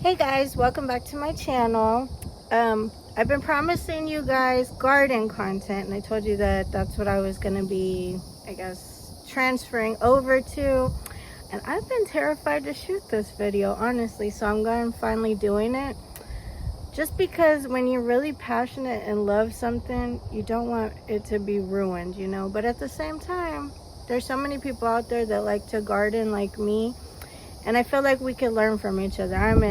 Hey guys, welcome back to my channel. I've been promising you guys garden content, and I told you that that's what I was going to be, I guess, transferring over to. And I've been terrified to shoot this video, honestly, so I'm going finally doing it. Just because when you're really passionate and love something, you don't want it to be ruined, you know. But at the same time, there's so many people out there that like to garden like me. And I feel like we can learn from each other. I'm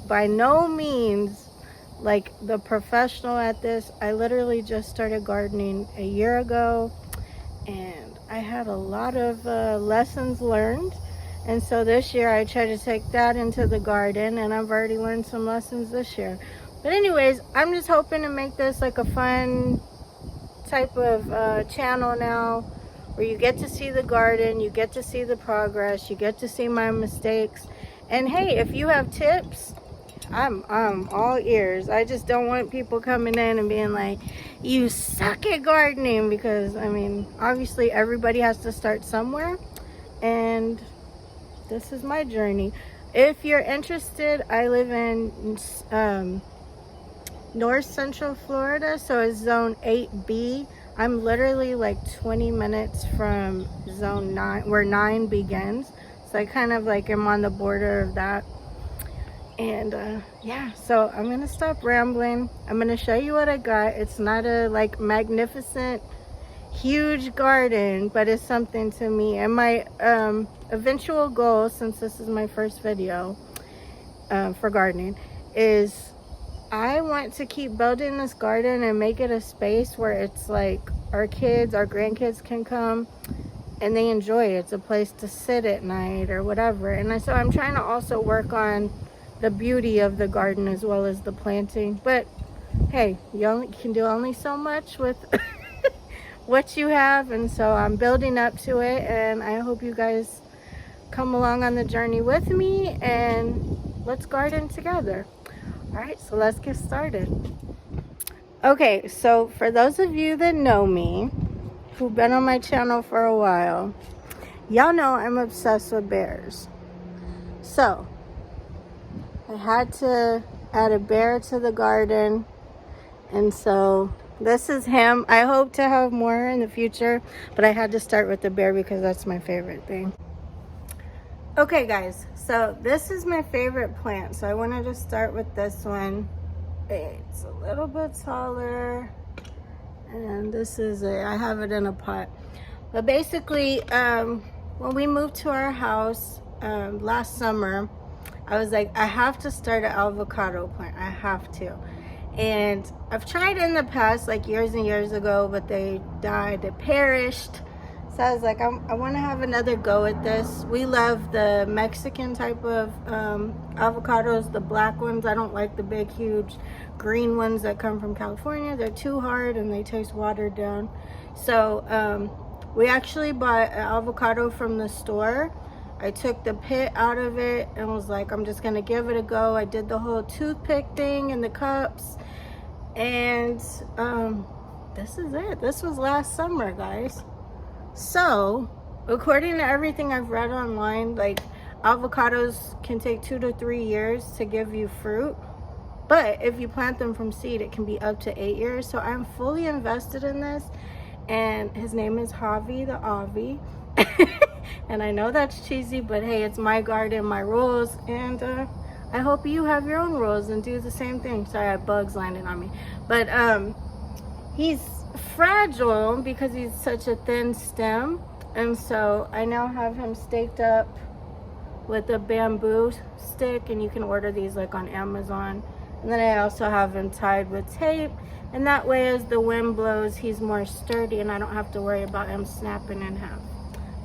by no means like the professional at this. I literally just started gardening a year ago, and I had a lot of lessons learned. And so this year I try to take that into the garden, and I've already learned some lessons this year. But anyways, I'm just hoping to make this like a fun type of channel now, where you get to see the garden, you get to see the progress, you get to see my mistakes. And hey, if you have tips, I'm all ears. I just don't want people coming in and being like, you suck at gardening, because I mean, obviously everybody has to start somewhere, and this is my journey. If you're interested, I live in North Central Florida, so it's zone 8B. I'm literally like 20 minutes from zone 9, where 9 begins. So I kind of like am on the border of that. And yeah, so I'm gonna stop rambling. I'm gonna show you what I got. It's not a like magnificent, huge garden, but it's something to me. And my eventual goal, since this is my first video for gardening, is I want to keep building this garden and make it a space where it's like our kids, our grandkids can come and they enjoy it. It's a place to sit at night or whatever. And so I'm trying to also work on the beauty of the garden as well as the planting. But hey, you only can do only so much with what you have. And so I'm building up to it, and I hope you guys come along on the journey with me and let's garden together. All right, so let's get started. Okay, so for those of you that know me, who've been on my channel for a while, y'all know I'm obsessed with bears. So I had to add a bear to the garden, and so this is him. I hope to have more in the future, but I had to start with the bear because that's my favorite thing. Okay guys, so this is my favorite plant, so I wanted to start with this one. It's a little bit taller, and this is I have it in a pot. But basically, when we moved to our house last summer, I was like, I have to start an avocado plant. I have to. And I've tried in the past, like years and years ago, but they died, they perished. So I was like, I want to have another go at this. We love the Mexican type of avocados, the black ones. I don't like the big, huge green ones that come from California. They're too hard and they taste watered down. So we actually bought an avocado from the store. I took the pit out of it and was like, I'm just going to give it a go. I did the whole toothpick thing in the cups. And this is it. This was last summer, guys. So, according to everything I've read online, like avocados can take 2 to 3 years to give you fruit. But if you plant them from seed, it can be up to 8 years. So I'm fully invested in this. And his name is Javi the Avi. And I know that's cheesy, but hey, it's my garden, my rules. And I hope you have your own rules and do the same thing. Sorry, I have bugs landing on me. But he's fragile because he's such a thin stem, and so I now have him staked up with a bamboo stick, and you can order these like on Amazon. And then I also have him tied with tape, and that way as the wind blows, he's more sturdy and I don't have to worry about him snapping in half.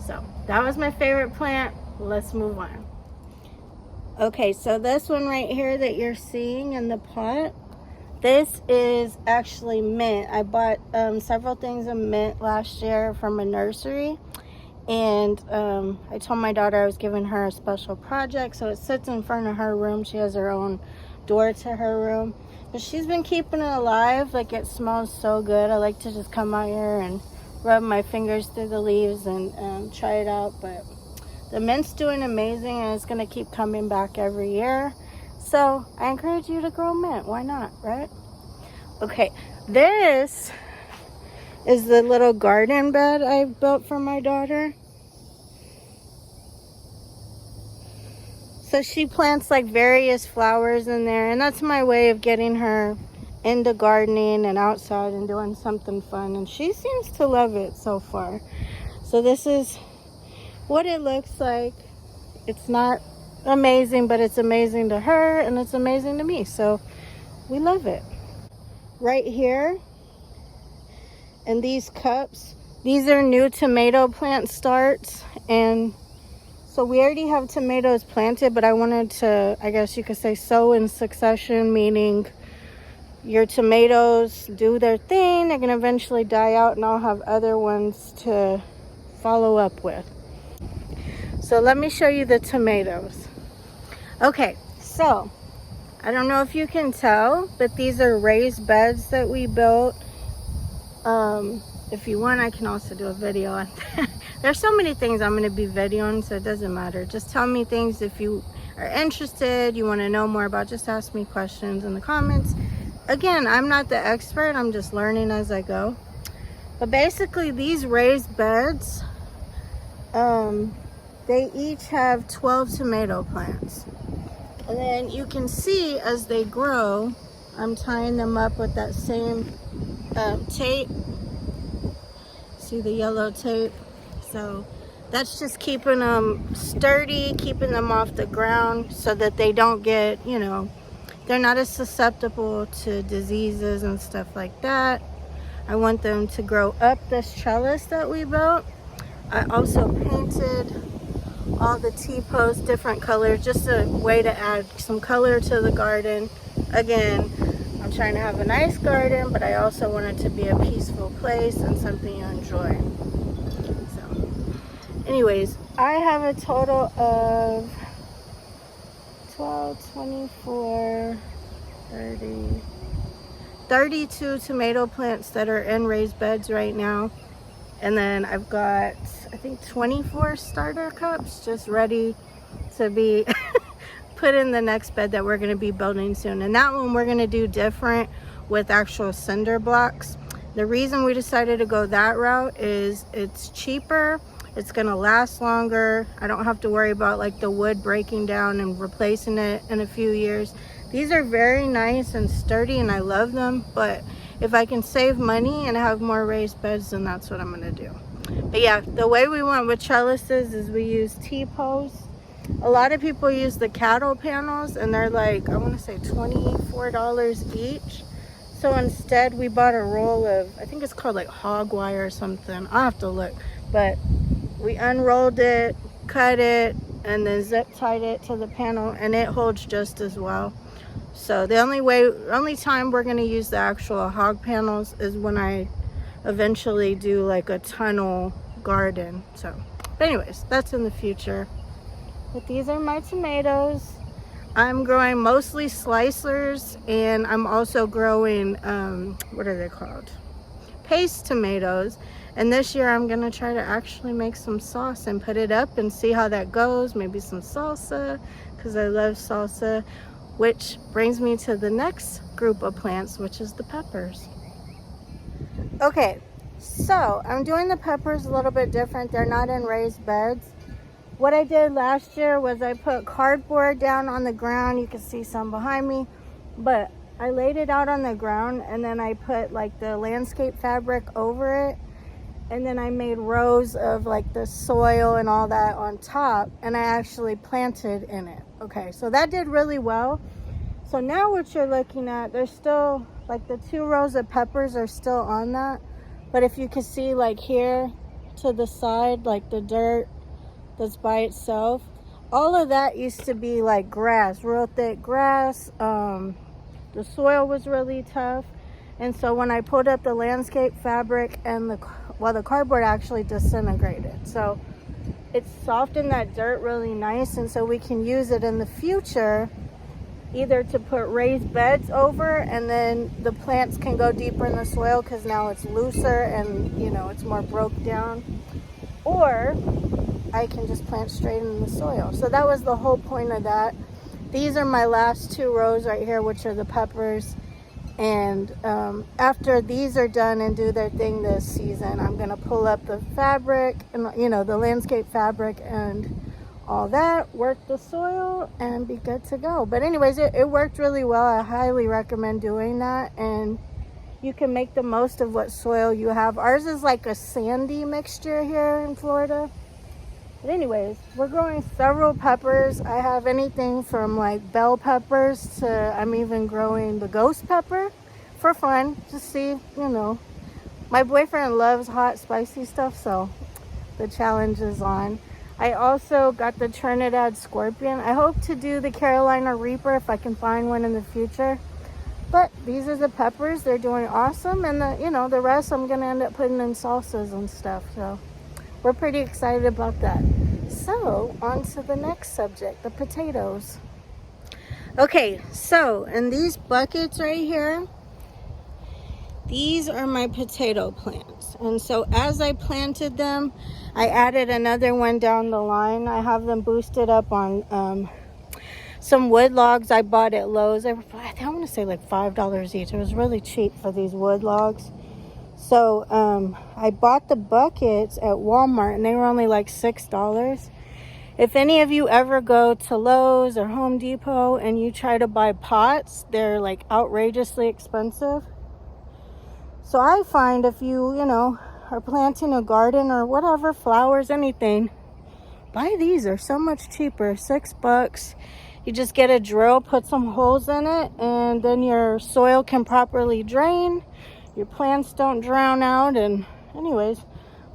So that was my favorite plant. Let's move on. Okay, so this one right here that you're seeing in the pot, this is actually mint. I bought several things of mint last year from a nursery, and I told my daughter I was giving her a special project, so it sits in front of her room. She has her own door to her room, but she's been keeping it alive. Like, it smells so good. I like to just come out here and rub my fingers through the leaves and try it out. But the mint's doing amazing, and it's going to keep coming back every year. So I encourage you to grow mint. Why not, right? Okay, this is the little garden bed I built for my daughter. So she plants like various flowers in there, and that's my way of getting her into gardening and outside and doing something fun, and she seems to love it so far. So this is what it looks like. It's not amazing, but it's amazing to her and it's amazing to me, so we love it. Right here in these cups, these are new tomato plant starts, and so we already have tomatoes planted, but I wanted to, I guess you could say, sow in succession, meaning your tomatoes do their thing, they're gonna eventually die out, and I'll have other ones to follow up with. So let me show you the tomatoes. Okay, so I don't know if you can tell, but these are raised beds that we built. If you want, I can also do a video on that. There's so many things I'm going to be videoing, so it doesn't matter. Just tell me things if you are interested, you want to know more about, just ask me questions in the comments. Again, I'm not the expert, I'm just learning as I go. But basically, these raised beds, they each have 12 tomato plants. And then you can see as they grow, I'm tying them up with that same tape. See the yellow tape? So that's just keeping them sturdy, keeping them off the ground so that they don't get, you know, they're not as susceptible to diseases and stuff like that. I want them to grow up this trellis that we built. I also painted all the T-posts different colors, just a way to add some color to the garden. Again, I'm trying to have a nice garden, but I also want it to be a peaceful place and something you enjoy. So anyways, I have a total of 12, 24, 30, 32 tomato plants that are in raised beds right now. And then I've got, I think, 24 starter cups just ready to be put in the next bed that we're going to be building soon. And that one we're going to do different with actual cinder blocks. The reason we decided to go that route is it's cheaper, it's going to last longer. I don't have to worry about like the wood breaking down and replacing it in a few years. These are very nice and sturdy and I love them, but if I can save money and have more raised beds, then that's what I'm going to do. But yeah, the way we went with trellises is we use T-posts. A lot of people use the cattle panels and they're like, I want to say $24 each. So instead we bought a roll of, I think it's called like hog wire or something. I'll have to look. But we unrolled it, cut it, and then zip tied it to the panel, and it holds just as well. So the only time we're going to use the actual hog panels is when I eventually do like a tunnel garden. So, but anyways, that's in the future. But these are my tomatoes. I'm growing mostly slicers, and I'm also growing, what are they called? Paste tomatoes. And this year I'm gonna try to actually make some sauce and put it up and see how that goes. Maybe some salsa, because I love salsa. Which brings me to the next group of plants, which is the peppers. Okay, so I'm doing the peppers a little bit different. They're not in raised beds. What I did last year was I put cardboard down on the ground. You can see some behind me, but I laid it out on the ground and then I put like the landscape fabric over it. And then I made rows of like the soil and all that on top, and I actually planted in it. Okay, so that did really well. So now what you're looking at, there's still like the 2 rows of peppers are still on that. But if you can see like here to the side, like the dirt that's by itself, all of that used to be like grass, real thick grass. The soil was really tough. And so when I put up the landscape fabric and the cardboard actually disintegrated. So it's softened that dirt really nice, and so we can use it in the future either to put raised beds over, and then the plants can go deeper in the soil because now it's looser and, you know, it's more broke down, or I can just plant straight in the soil. So that was the whole point of that. these are my last 2 rows right here, which are the peppers. And after these are done and do their thing this season, I'm gonna pull up the fabric and, you know, the landscape fabric and all that, work the soil, and be good to go. But anyways, it worked really well. I highly recommend doing that, and you can make the most of what soil you have. Ours is like a sandy mixture here in Florida. But anyways, we're growing several peppers. I have anything from like bell peppers to I'm even growing the ghost pepper for fun, to see, you know. My boyfriend loves hot, spicy stuff, so the challenge is on. I also got the Trinidad Scorpion. I hope to do the Carolina Reaper if I can find one in the future. But these are the peppers. They're doing awesome. And the, you know, the rest I'm going to end up putting in salsas and stuff. So we're pretty excited about that. So on to the next subject, the potatoes. Okay, so in these buckets right here, these are my potato plants. And so as I planted them, I added another one down the line. I have them boosted up on some wood logs I bought at Lowe's. I want to say like $5 each. It was really cheap for these wood logs. So I bought the buckets at Walmart and they were only like $6. If any of you ever go to Lowe's or Home Depot and you try to buy pots, they're like outrageously expensive. So I find if you know, are planting a garden or whatever, flowers, anything, buy these. They're so much cheaper, $6. You just get a drill, put some holes in it, and then your soil can properly drain. Your plants don't drown out. And anyways,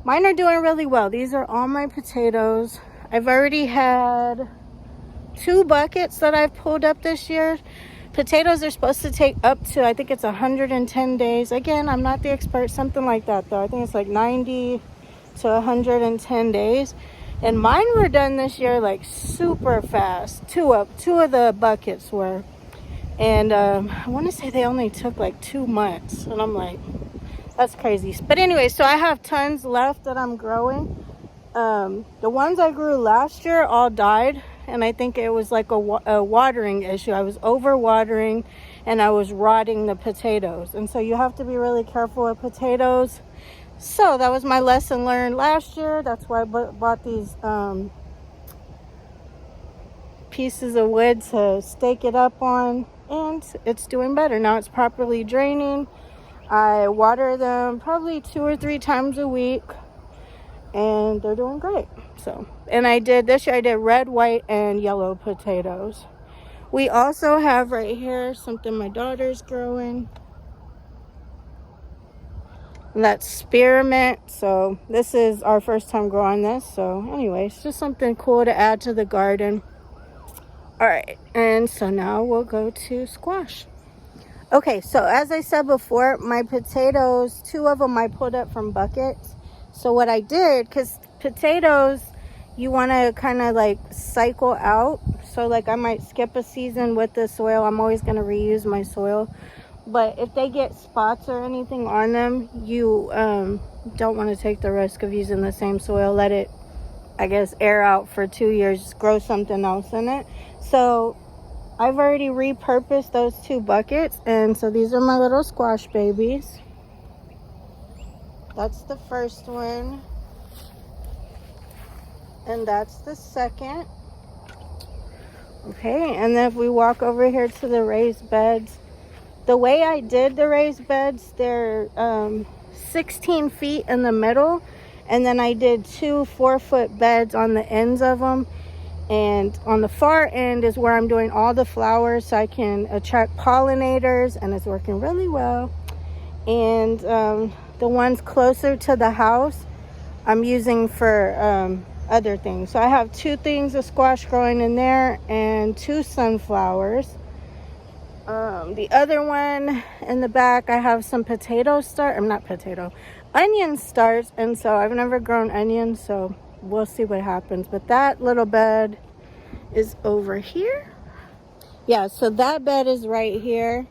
mine are doing really well. These are all my potatoes. I've already had 2 buckets that I've pulled up this year. Potatoes are supposed to take up to, I think it's 110 days. Again, I'm not the expert, something like that though. I think it's like 90 to 110 days. And mine were done this year like super fast. Two of the buckets were. And I want to say they only took like 2 months. And I'm like, that's crazy. But anyway, so I have tons left that I'm growing. The ones I grew last year all died. And I think it was like a watering issue. I was over watering and I was rotting the potatoes. And so you have to be really careful with potatoes. So that was my lesson learned last year. That's why I bought these pieces of wood to stake it up on. And it's doing better. Now it's properly draining. I water them probably 2 or 3 times a week. And they're doing great. So, and this year I did red, white, and yellow potatoes. We also have right here something my daughter's growing. And that's spearmint. So this is our first time growing this. So anyways, just something cool to add to the garden. All right, and so now we'll go to squash. Okay, so as I said before, my potatoes, 2 of them I pulled up from buckets. So what I did, because potatoes, you want to kind of like cycle out. So like I might skip a season with the soil. I'm always going to reuse my soil. But if they get spots or anything on them, you don't want to take the risk of using the same soil. Let it, I guess, air out for 2 years, grow something else in it. So I've already repurposed those 2 buckets. And so these are my little squash babies. That's the first one. And that's the second. Okay, and then if we walk over here to the raised beds, the way I did the raised beds, they're 16 feet in the middle. And then I did 2 4-foot beds on the ends of them. And on the far end is where I'm doing all the flowers so I can attract pollinators, and it's working really well. And the ones closer to the house I'm using for other things. So I have 2 things of squash growing in there and 2 sunflowers. The other one in the back, I have some onion starts. And so I've never grown onions, so we'll see what happens. But that little bed is over here. Yeah, so that bed is right here.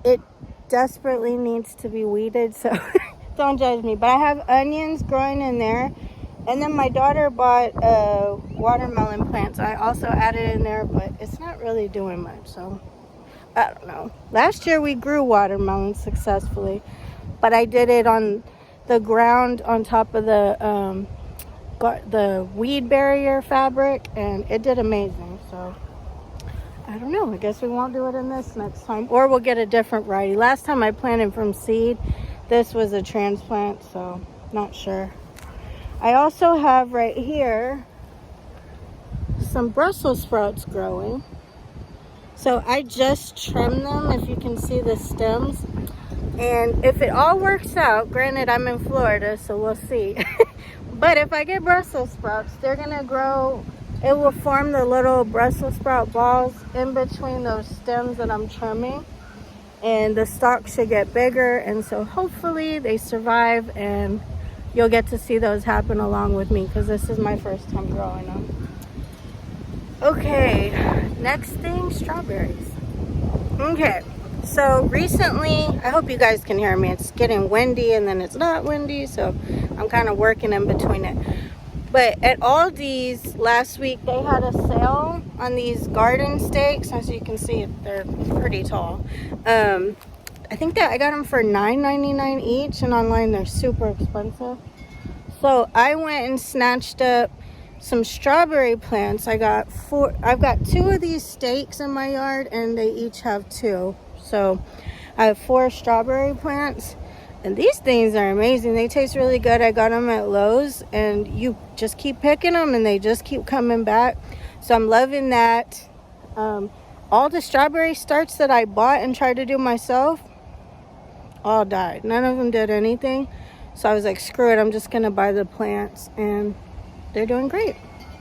It desperately needs to be weeded, so don't judge me. But I have onions growing in there. And then my daughter bought a watermelon plant, so I also added in there, but it's not really doing much, so I don't know. Last year we grew watermelons successfully, but I did it on the ground on top of the weed barrier fabric, and it did amazing. So I don't know, I guess we won't do it in this next time, or we'll get a different variety. Last time I planted from seed. This was a transplant, so not sure. I also have right here some Brussels sprouts growing. So I just trimmed them, if you can see the stems. And if it all works out, granted I'm in Florida, so we'll see. But if I get Brussels sprouts, they're gonna grow, it will form the little Brussels sprout balls in between those stems that I'm trimming. And the stalk should get bigger, and so hopefully they survive, and you'll get to see those happen along with me, because this is my first time growing them. Okay, next thing, strawberries. Okay, so recently, I hope you guys can hear me. It's getting windy and then it's not windy, so I'm kind of working in between it. But at Aldi's last week, they had a sale on these garden stakes. As you can see, they're pretty tall. I think that I got them for $9.99 each, and online they're super expensive. So I went and snatched up some strawberry plants. I've got 2 of these stakes in my yard, and they each have 2. So I have 4 strawberry plants. And these things are amazing. They taste really good. I got them at Lowe's, and you just keep picking them and they just keep coming back. So I'm loving that. All the strawberry starts that I bought and tried to do myself all died. None of them did anything. So I was like, screw it, I'm just gonna buy the plants, and they're doing great.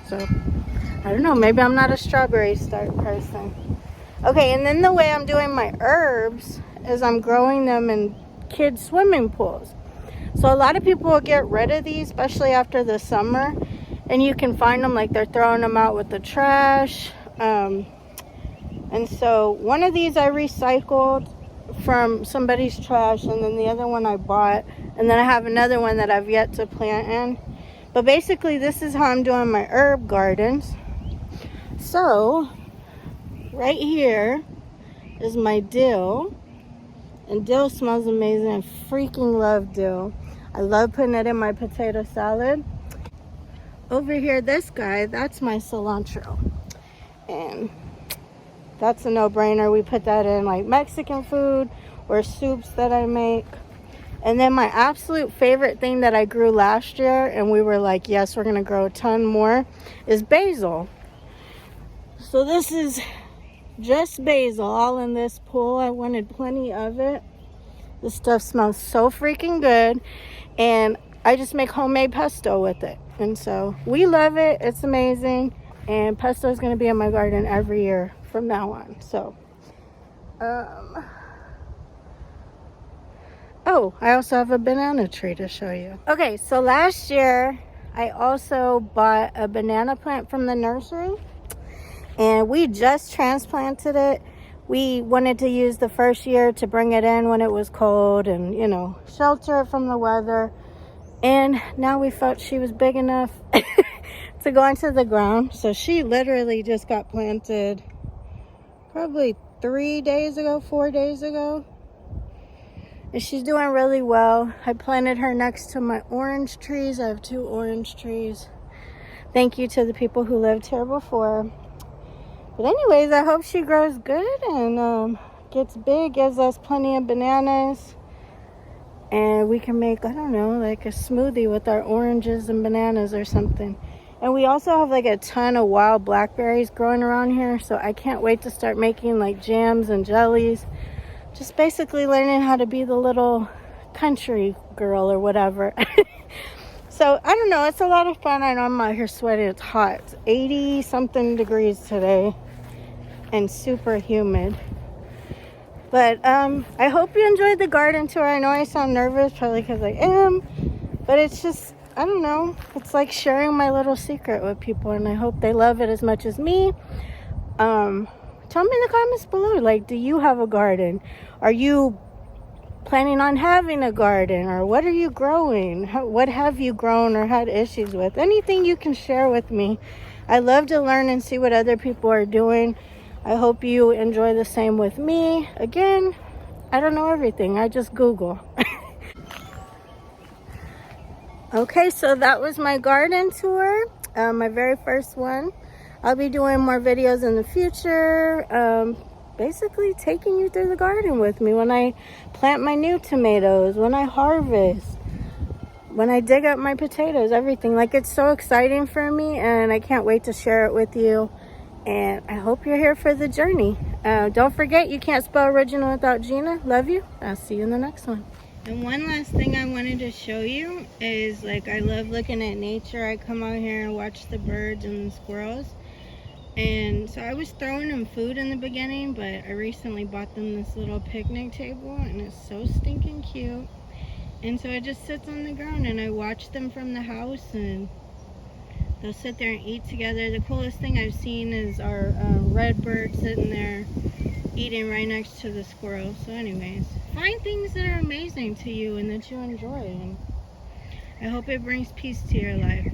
So I don't know, maybe I'm not a strawberry start person. Okay, and then the way I'm doing my herbs is I'm growing them in kids swimming pools. So a lot of people will get rid of these, especially after the summer, and you can find them like they're throwing them out with the trash. And so one of these I recycled from somebody's trash, and then the other one I bought, and then I have another one that I've yet to plant in. But basically this is how I'm doing my herb gardens. So right here is my dill. And dill smells amazing. I freaking love dill. I love putting it in my potato salad. Over here, this guy, that's my cilantro. And that's a no-brainer. We put that in like Mexican food or soups that I make. And then my absolute favorite thing that I grew last year, and we were like, yes, we're gonna grow a ton more, is basil. So this is just basil all in this pool. I wanted plenty of it. This stuff smells so freaking good, and I just make homemade pesto with it, and so we love it. It's amazing, and pesto is going to be in my garden every year from now on. So oh, I also have a banana tree to show you. Okay, so last year I also bought a banana plant from the nursery, and we just transplanted it. We wanted to use the first year to bring it in when it was cold and, you know, shelter it from the weather. And now we felt she was big enough to go into the ground. So she literally just got planted probably 4 days ago. And she's doing really well. I planted her next to my orange trees. I have 2 orange trees. Thank you to the people who lived here before. But anyways, I hope she grows good and gets big, gives us plenty of bananas. And we can make, I don't know, like a smoothie with our oranges and bananas or something. And we also have like a ton of wild blackberries growing around here. So I can't wait to start making like jams and jellies. Just basically learning how to be the little country girl or whatever. So I don't know, it's a lot of fun. I know I'm out here sweating. It's hot. It's 80 something degrees today and super humid. But I hope you enjoyed the garden tour. I know I sound nervous, probably because I am, but it's just, I don't know, it's like sharing my little secret with people, and I hope they love it as much as me. Tell me in the comments below, like, do you have a garden? Are you planning on having a garden, or what are you growing? What have you grown or had issues with? Anything you can share with me. I love to learn and see what other people are doing. I hope you enjoy the same with me. Again, I don't know everything. I just Google. Okay, so that was my garden tour, my very first one. I'll be doing more videos in the future, basically taking you through the garden with me when I plant my new tomatoes, when I harvest, when I dig up my potatoes, everything. Like, it's so exciting for me, and I can't wait to share it with you. And I hope you're here for the journey. Don't forget, you can't spell original without Gina. Love you. I'll see you in the next one. And one last thing I wanted to show you is, like, I love looking at nature. I come out here and watch the birds and the squirrels. And so I was throwing them food in the beginning, but I recently bought them this little picnic table, and it's so stinking cute. And so it just sits on the ground, and I watch them from the house, and they'll sit there and eat together. The coolest thing I've seen is our red bird sitting there eating right next to the squirrel. So anyways, find things that are amazing to you and that you enjoy, and I hope it brings peace to your life.